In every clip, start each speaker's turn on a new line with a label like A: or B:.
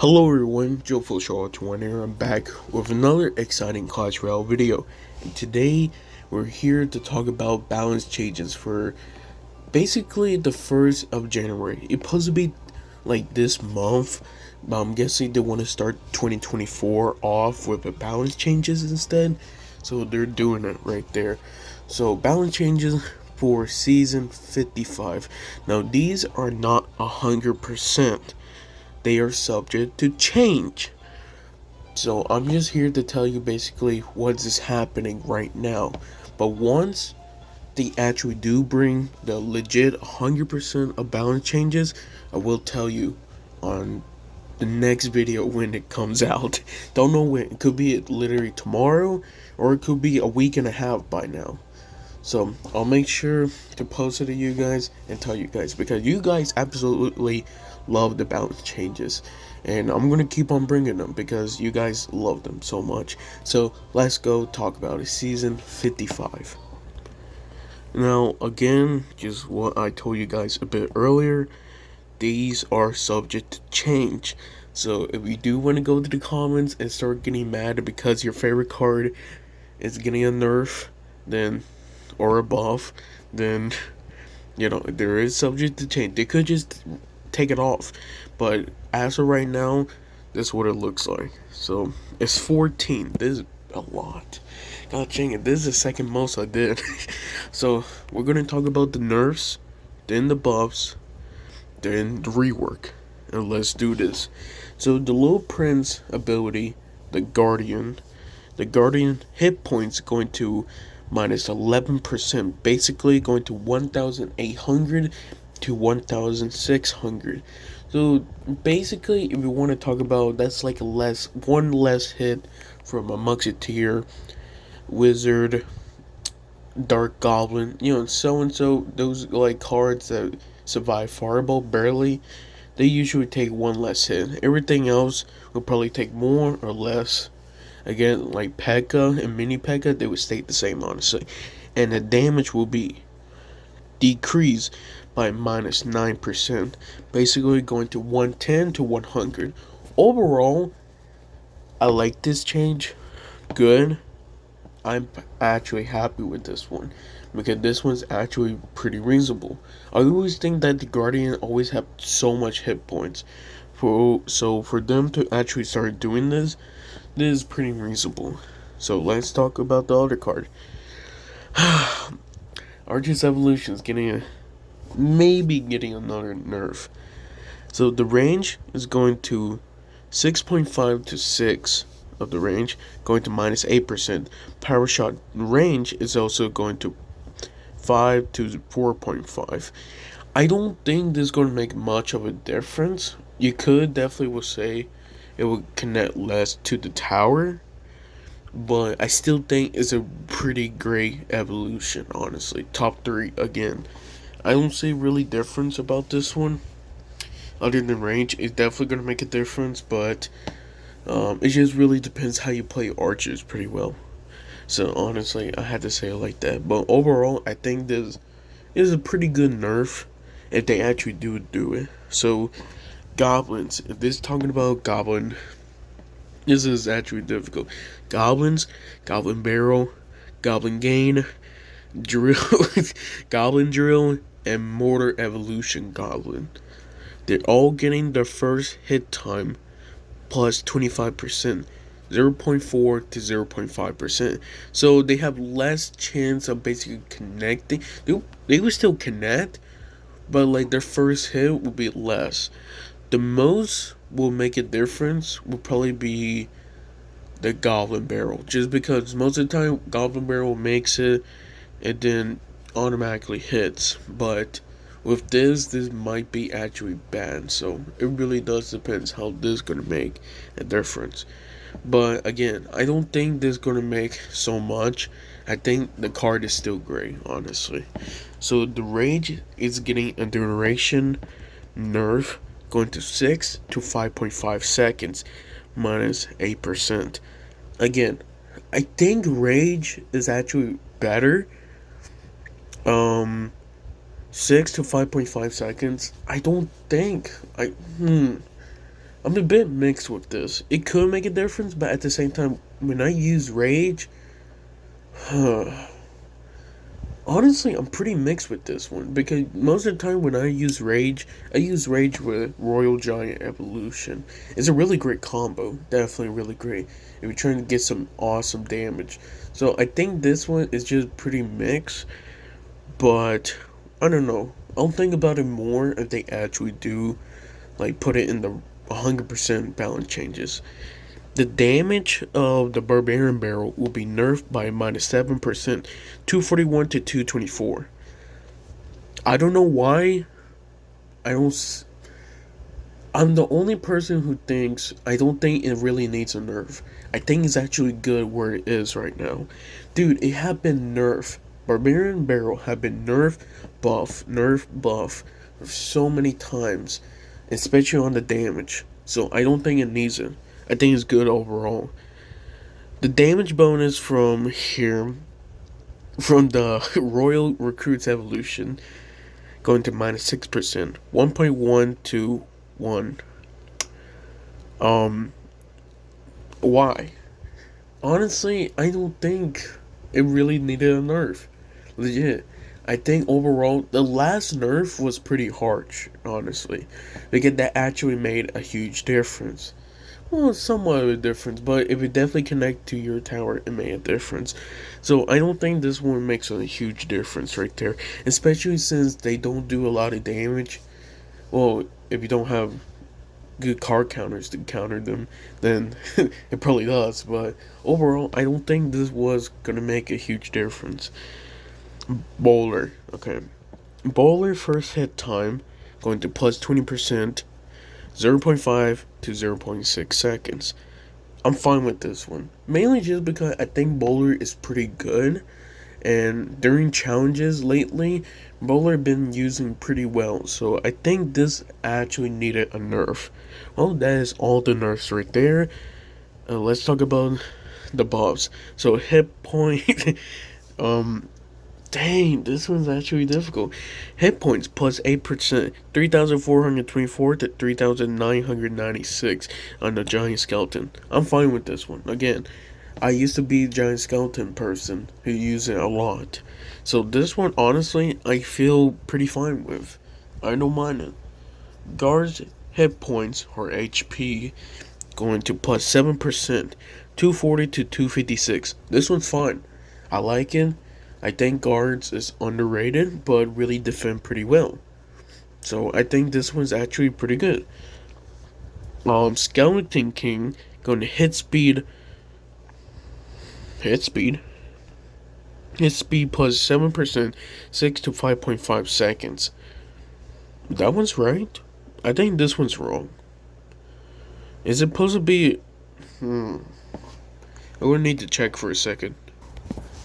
A: Hello everyone, Joe Show21 here. I'm back with another exciting Clash Royale video. And today we're here to talk about balance changes for basically the 1st of January. It's supposed to be like this month, but I'm guessing they want to start 2024 off with the balance changes instead. So they're doing it right there. So balance changes for season 55. Now these are not 100%. They are subject to change. So I'm just here to tell you basically what is happening right now. But once they actually do bring the legit 100% of balance changes, I will tell you on the next video when it comes out. Don't know when. It could be literally tomorrow, or it could be a week and a half by now. So I'll make sure to post it to you guys and tell you guys, because you guys absolutely love the balance changes, and I'm gonna keep on bringing them because you guys love them so much. So let's go talk about it. Season 55. Now again, just what I told you guys a bit earlier, these are subject to change. So if you do want to go to the comments and start getting mad because your favorite card is getting a nerf, then or a buff, then there is subject to change. They could just take it off, but as of right now, this is what it looks like. So it's 14. This is a lot. God dang it, this is the second most I did. So we're gonna talk about the nerfs, then the buffs, then the rework, and let's do this. So the Little Prince ability, the Guardian hit points going to minus 11%, basically going to 1,800 to 1,600. So basically, if you want to talk about, that's like one less hit from a Musketeer, Wizard, Dark Goblin, so and so. Those like cards that survive Fireball barely, they usually take one less hit. Everything else will probably take more or less. Again, like P.E.K.K.A. and Mini P.E.K.K.A., they would stay the same, honestly. And the damage will be decreased by minus 9%, basically going to 110 to 100. Overall, I like this change. Good. I'm actually happy with this one, because this one's actually pretty reasonable. I always think that the Guardian always have so much hit points. So for them to actually start doing this is pretty reasonable. So let's talk about the other card. Arceus Evolution is maybe getting another nerf. So the range is going to 6.5 to 6 of the range, going to minus 8%. Power Shot range is also going to 5 to 4.5. I don't think this is going to make much of a difference. You could definitely will say it would connect less to the tower, but I still think it's a pretty great evolution, honestly. Top 3 again. I don't see really difference about this one. Other than range, it's definitely going to make a difference, but it just really depends how you play archers pretty well. So honestly, I had to say it like that. But overall, I think this is a pretty good nerf if they actually do it. So goblins, if this is talking about goblin, this is actually difficult. Goblins, Goblin Barrel, Goblin Gain, Drill, Goblin Drill, and Mortar Evolution Goblin. They're all getting their first hit time plus 25%, 0.4 to 0.5%. So they have less chance of basically connecting. They will still connect, but like their first hit will be less. The most will make a difference will probably be the Goblin Barrel, just because most of the time Goblin Barrel makes it and then automatically hits. But with this might be actually bad, so it really does depend how this is gonna make a difference. But again, I don't think this is gonna make so much. I think the card is still great, honestly. So the rage is getting a duration nerf, going to 6 to 5.5 seconds, minus 8%. Again, I think rage is actually better. 6 to 5.5 seconds. I don't think I'm a bit mixed with this. It could make a difference, but at the same time, when I use Rage, honestly, I'm pretty mixed with this one because most of the time when I use Rage with Royal Giant Evolution. It's a really great combo, definitely really great. If you're trying to get some awesome damage, so I think this one is just pretty mixed. But I don't know. I'll think about it more if they actually do like put it in the 100% balance changes. The damage of the Barbarian Barrel will be nerfed by -7%, 241 to 224. I don't know why. I don't. I'm the only person who thinks I don't think it really needs a nerf. I think it's actually good where it is right now. Dude, it had been nerfed. Barbarian Barrel had been nerf, buff so many times, especially on the damage. So I don't think it needs it. I think it's good overall. The damage bonus from here, from the Royal Recruits Evolution, going to -6%, 1.1 to 1. Um, why? Honestly, I don't think it really needed a nerf. Legit. I think overall, the last nerf was pretty harsh, honestly. Because that actually made a huge difference. Well, somewhat of a difference, but if it definitely connect to your tower, it made a difference. So I don't think this one makes a huge difference right there. Especially since they don't do a lot of damage. Well, if you don't have good card counters to counter them, then it probably does. But overall, I don't think this was gonna make a huge difference. Bowler, okay. Bowler first hit time going to plus 20%, 0.5 to 0.6 seconds. I'm fine with this one. Mainly just because I think Bowler is pretty good. And during challenges lately, Bowler been using pretty well. So I think this actually needed a nerf. Well, that is all the nerfs right there. Let's talk about the buffs. So hit point, dang, this one's actually difficult. Hit points plus 8%, 3,424 to 3,996 on the Giant Skeleton. I'm fine with this one. Again, I used to be a Giant Skeleton person who used it a lot. So this one, honestly, I feel pretty fine with. I don't mind it. Guards hit points, or HP, going to plus 7%, 240 to 256. This one's fine. I like it. I think guards is underrated, but really defend pretty well. So I think this one's actually pretty good. Skeleton King going to hit speed plus 7%, 6 to 5.5 seconds. That one's right. I think this one's wrong. Is it supposed to be? I would need to check for a second.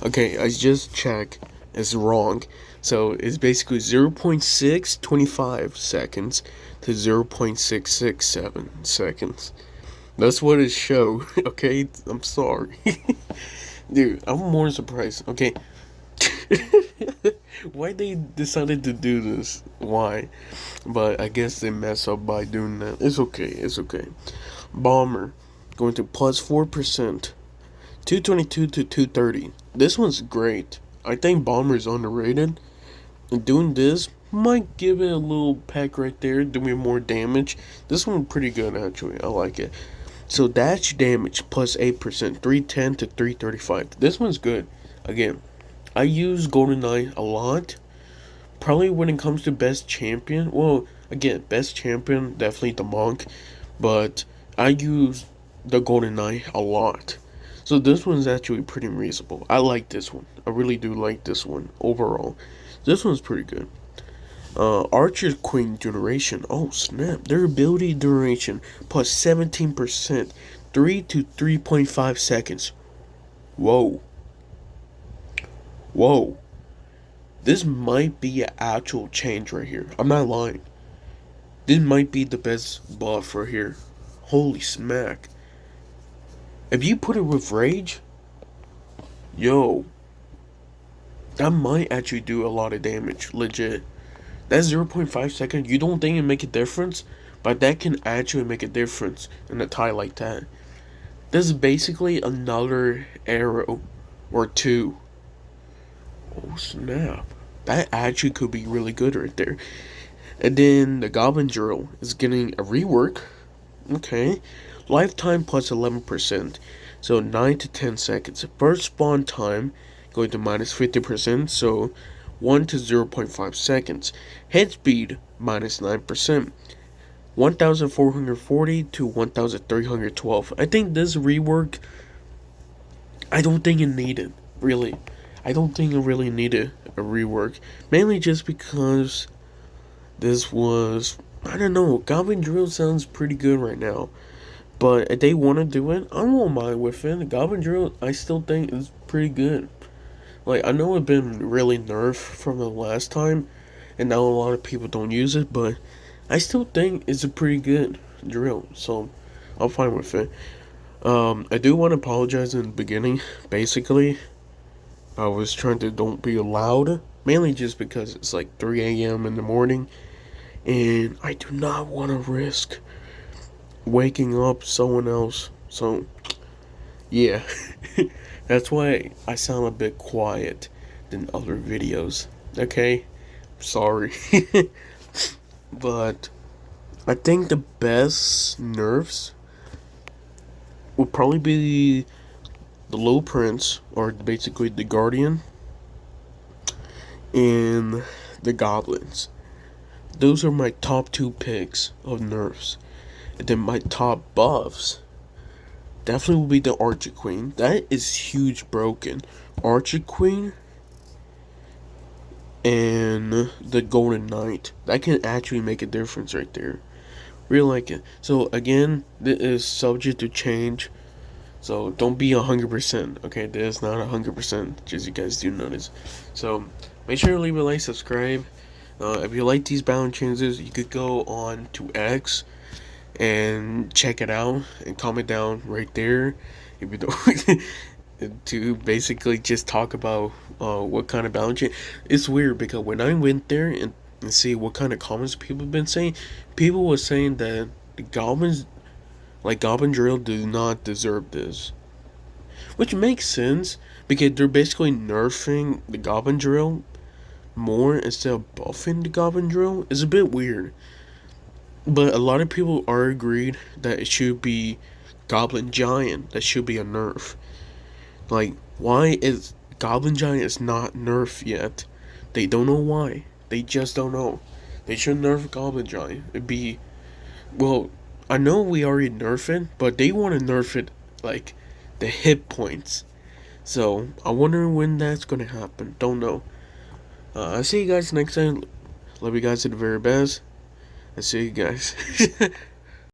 A: Okay, I just checked. It's wrong. So it's basically 0.625 seconds to 0.667 seconds. That's what it showed. Okay, I'm sorry. Dude, I'm more surprised. Okay. Why they decided to do this? Why? But I guess they mess up by doing that. It's okay. It's okay. Bomber going to plus 4%, 222 to 230. This one's great. I think Bomber is underrated. And doing this might give it a little peck right there, doing more damage. This one's pretty good actually. I like it. So dash damage plus 8%, 310 to 335. This one's good. Again, I use GoldenEye a lot. Probably when it comes to best champion. Well, again, best champion, definitely the monk. But I use the GoldenEye a lot. So this one's actually pretty reasonable. I like this one. I really do like this one overall. This one's pretty good. Archer Queen duration. Oh snap! Their ability duration plus 17%, 3 to 3.5 seconds. Whoa. Whoa. This might be an actual change right here. I'm not lying. This might be the best buff right here. Holy smack. If you put it with Rage, yo, that might actually do a lot of damage. Legit. That 0.5 seconds, you don't think it make a difference? but that can actually make a difference in a tie like that. This is basically another arrow or two. Oh snap. That actually could be really good right there. And then the Goblin Drill is getting a rework. Okay. Lifetime plus 11%. So 9 to 10 seconds. First spawn time going to minus 50%. So 1 to 0.5 seconds. Head speed minus 9%. 1440 to 1312. I think this rework, I don't think it needed, really. I don't think it really needed a rework. Mainly just because this was, I don't know, Goblin Drill sounds pretty good right now. But if they want to do it, I won't mind with it. Goblin Drill, I still think is pretty good. Like, I know it's been really nerfed from the last time, and now a lot of people don't use it, but I still think it's a pretty good drill, so I'm fine with it. I do want to apologize in the beginning. Basically, I was trying to don't be loud, mainly just because it's like 3 a.m. in the morning, and I do not want to risk waking up someone else. So, yeah, that's why I sound a bit quiet than other videos. Okay, sorry. But I think the best nerfs will probably be the Low Prince, or basically the Guardian, and the Goblins. Those are my top two picks of nerfs. And then my top buffs definitely will be the Archer Queen. That is huge broken. Archer Queen and the Golden Knight. That can actually make a difference right there. Really like it. So again, this is subject to change. So don't be 100%. Okay, this is not 100%. Just you guys do notice. So make sure to leave a like, subscribe. If you like these balance changes, you could go on to X and check it out and comment down right there. If you don't. To basically just talk about what kind of balance change. It's weird because when I went there and see what kind of comments people have been saying, people were saying that the goblins, like Goblin Drill, do not deserve this, which makes sense because they're basically nerfing the Goblin Drill more instead of buffing the Goblin Drill. It's a bit weird, but a lot of people are agreed that it should be Goblin Giant. That should be a nerf. Like, why is Goblin Giant is not nerfed yet? They don't know why. They just don't know. They should nerf Goblin Giant. It'd be, well, I know we already nerfed it, but they want to nerf it like the hit points. So I wonder when that's gonna happen. Don't know. I'll see you guys next time. Love you guys to the very best. I'll see you guys.